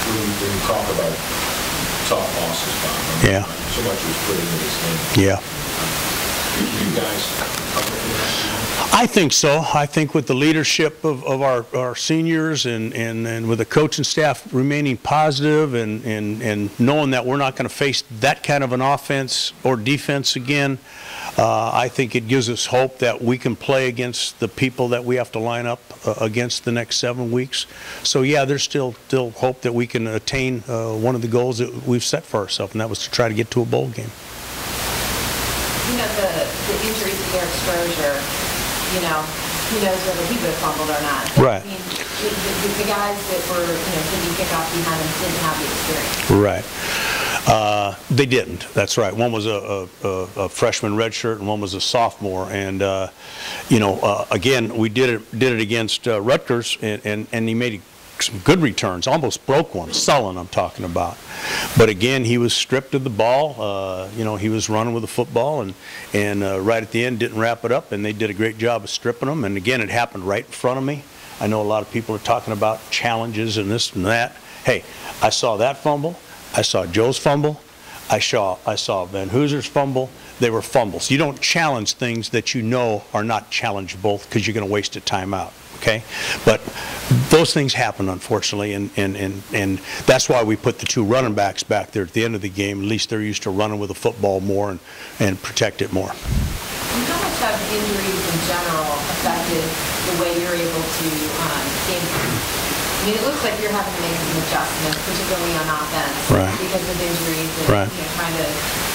when you talk about tough losses, Bob, Yeah. so much was put into this game. Yeah. You guys, I think so. I think with the leadership of our seniors and with the coaching staff remaining positive and knowing that we're not going to face that kind of an offense or defense again, I think it gives us hope that we can play against the people that we have to line up against the next 7 weeks. So yeah, there's still hope that we can attain one of the goals that we've set for ourselves, and that was to try to get to a bowl game. You know, the injuries to their exposure, you know, who knows whether he would have fumbled or not. Right. I mean, the guys that were, you know, taking kickoff behind him didn't have the experience. Right. They didn't. That's right. One was a freshman redshirt and one was a sophomore. And, you know, again, we did it against Rutgers, and he made some good returns, almost broke one. Sullen, I'm talking about. But again, he was stripped of the ball. You know, he was running with the football, and right at the end didn't wrap it up, and they did a great job of stripping him. And again, it happened right in front of me. I know a lot of people are talking about challenges and this and that. Hey, I saw that fumble. I saw Joe's fumble. I saw Van Hooser's fumble. They were fumbles. You don't challenge things that you know are not challengeable because you're going to waste a timeout. Okay, but those things happen, unfortunately, and that's why we put the two running backs back there at the end of the game. At least they're used to running with the football more and protect it more. And how much have injuries in general affected the way you're able to game plan? I mean, it looks like you're having to make some adjustments, particularly on offense, right, because of injuries and right, you know, trying to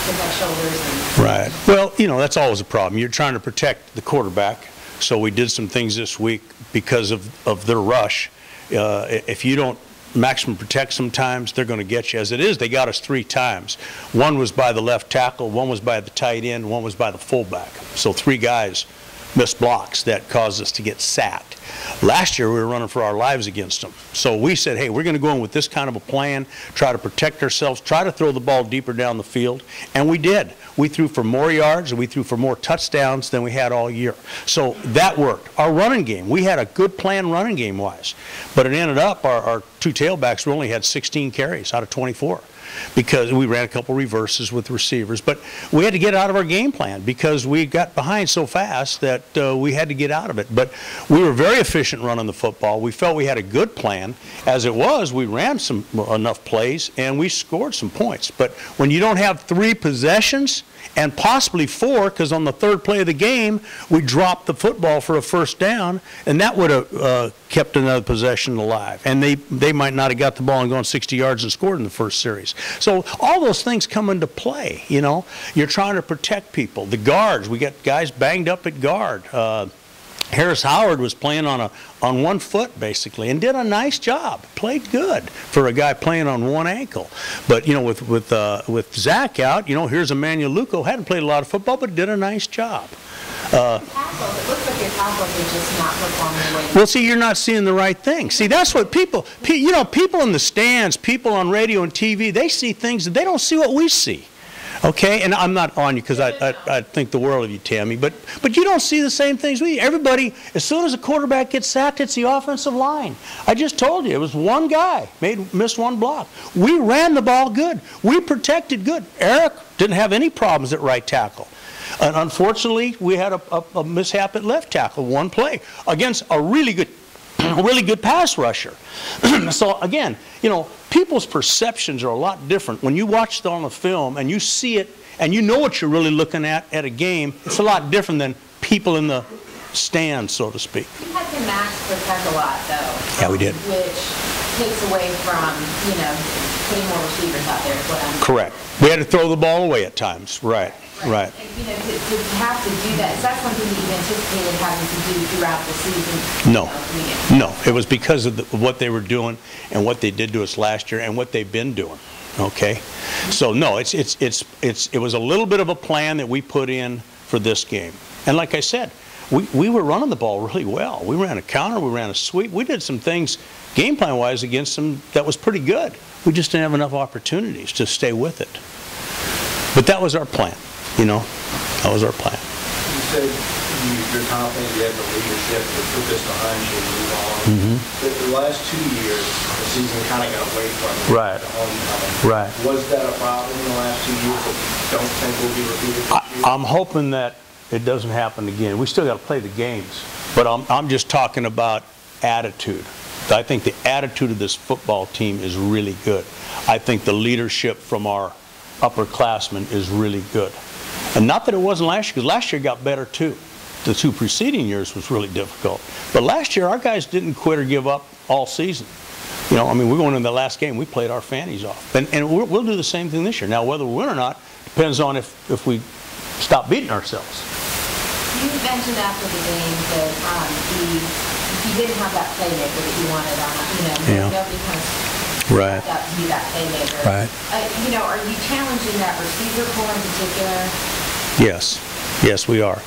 protect shoulders. Right. Well, you know, that's always a problem. You're trying to protect the quarterback. So we did some things this week because of their rush. If you don't maximum protect sometimes, they're going to get you. As it is, they got us 3 times. One was by the left tackle, one was by the tight end, one was by the fullback. So 3 guys missed blocks that caused us to get sacked. Last year, we were running for our lives against them. So we said, hey, we're going to go in with this kind of a plan, try to protect ourselves, try to throw the ball deeper down the field, and we did. We threw for more yards and we threw for more touchdowns than we had all year. So that worked. Our running game, we had a good plan running game-wise, but it ended up our 2 tailbacks only had 16 carries out of 24. Because we ran a couple reverses with receivers. But we had to get out of our game plan because we got behind so fast that we had to get out of it. But we were very efficient running the football. We felt we had a good plan. As it was, we ran enough plays, and we scored some points. But when you don't have 3 possessions, and possibly 4, because on the 3rd play of the game, we dropped the football for a first down, and that would have kept another possession alive. And they might not have got the ball and gone 60 yards and scored in the first series. So all those things come into play, you know. You're trying to protect people. The guards, we got guys banged up at guard. Harris Howard was playing on 1 foot basically and did a nice job. Played good for a guy playing on 1 ankle. But you know, with Zach out, you know, here's Emmanuel Luco, hadn't played a lot of football but did a nice job. It looks like your tackles are just not performing the way. Well, see, you're not seeing the right thing. See, that's what people in the stands, people on radio and TV, they see things that they don't see what we see. Okay, and I'm not on you because I think the world of you, Tammy, but you don't see the same things we. Everybody, as soon as a quarterback gets sacked, it's the offensive line. I just told you, it was 1 guy missed 1 block. We ran the ball good. We protected good. Eric didn't have any problems at right tackle. And unfortunately, we had a mishap at left tackle, 1 play against a really good pass rusher. So again, you know, people's perceptions are a lot different. When you watch it on the film and you see it and you know what you're really looking at a game, it's a lot different than people in the stands, so to speak. You had to max protect a lot, though. Yeah, we did. Which takes away from, you know, putting more receivers out there. Correct. We had to throw the ball away at times. Right. Right. And, you know, to have to do that, is that something that you anticipated having to do throughout the season? No. No. It was because of what they were doing and what they did to us last year and what they've been doing. Okay. So no, it was a little bit of a plan that we put in for this game. And like I said, we were running the ball really well. We ran a counter, we ran a sweep, we did some things game plan wise against them that was pretty good. We just didn't have enough opportunities to stay with it. But that was our plan. You know, that was our plan. You said you're confident you have the leadership to put this behind you and move on. The last 2 years, the season kind of got away from you. Right. The homecoming. Right. Was that a problem in the last 2 years that you don't think will be repeated this year? I'm hoping that it doesn't happen again. We still got to play the games, but I'm just talking about attitude. I think the attitude of this football team is really good. I think the leadership from our upperclassmen is really good. And not that it wasn't last year, because last year got better too. The 2 preceding years was really difficult. But last year, our guys didn't quit or give up all season. You know, I mean, we're going into the last game, we played our fannies off. And we'll do the same thing this year. Now, whether we win or not depends on if we stop beating ourselves. You mentioned after the game that you didn't have that playmaker that you wanted on, nobody kind of Right. stepped up to be that playmaker. Right. Are you challenging that receiver core in particular? Yes. Yes, we are.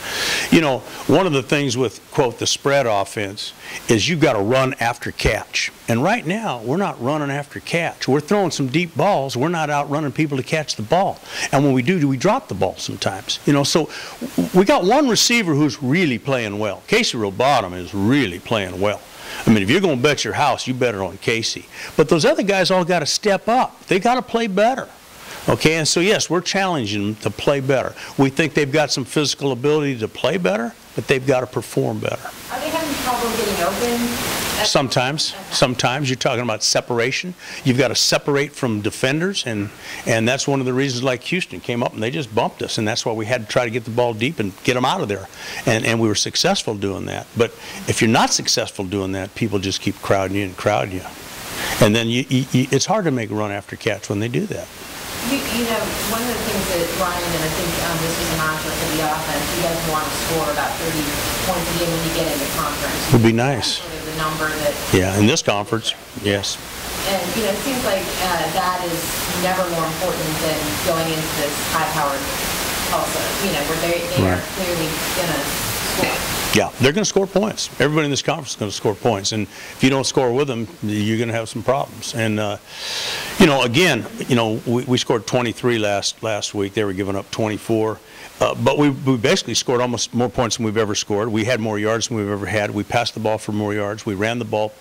You know, one of the things with, quote, the spread offense is you've got to run after catch. And right now, we're not running after catch. We're throwing some deep balls. We're not out running people to catch the ball. And when we do we drop the ball sometimes. You know, so we got one receiver who's really playing well. Casey Robottom is really playing well. I mean, if you're going to bet your house, you bet it on Casey. But those other guys all got to step up. They got to play better. Okay, and so yes, we're challenging them to play better. We think they've got some physical ability to play better, but they've got to perform better. Are they having trouble getting open? Sometimes. Sometimes. You're talking about separation. You've got to separate from defenders, and that's one of the reasons, like Houston came up and they just bumped us, and that's why we had to try to get the ball deep and get them out of there. And we were successful doing that. But if you're not successful doing that, people just keep crowding you and crowding you. And then it's hard to make a run after catch when they do that. One of the things that Ryan, and I think this is a mantra for the offense, you guys want to score about 30 points a game when you get into conference. Would be nice. Sort of the number that... Yeah, in this conference, yes. And, it seems like that is never more important than going into this high-powered also, where they are clearly going to score. Yeah, they're going to score points. Everybody in this conference is going to score points. And if you don't score with them, you're going to have some problems. And, again, we scored 23 last week. They were giving up 24. But we basically scored almost more points than we've ever scored. We had more yards than we've ever had. We passed the ball for more yards. We ran the ball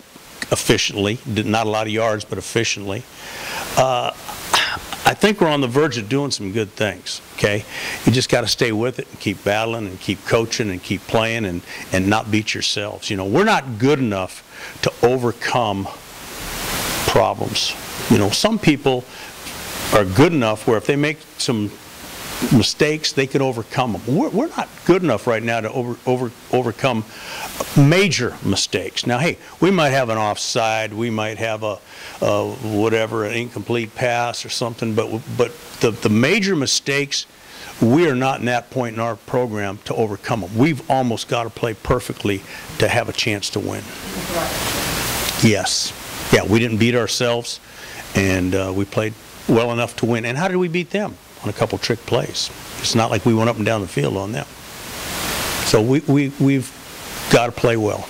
efficiently. Not a lot of yards, but efficiently. I think we're on the verge of doing some good things, okay? You just got to stay with it and keep battling and keep coaching and keep playing and not beat yourselves. We're not good enough to overcome problems. Some people are good enough where if they make some mistakes, they can overcome them. We're not good enough right now to overcome major mistakes. Now, hey, we might have an offside, we might have an incomplete pass or something, but the major mistakes, we are not in that point in our program to overcome them. We've almost got to play perfectly to have a chance to win. Yes. Yeah, we didn't beat ourselves, and we played well enough to win. And how did we beat them? On a couple trick plays. It's not like we went up and down the field on them. So we've got to play well.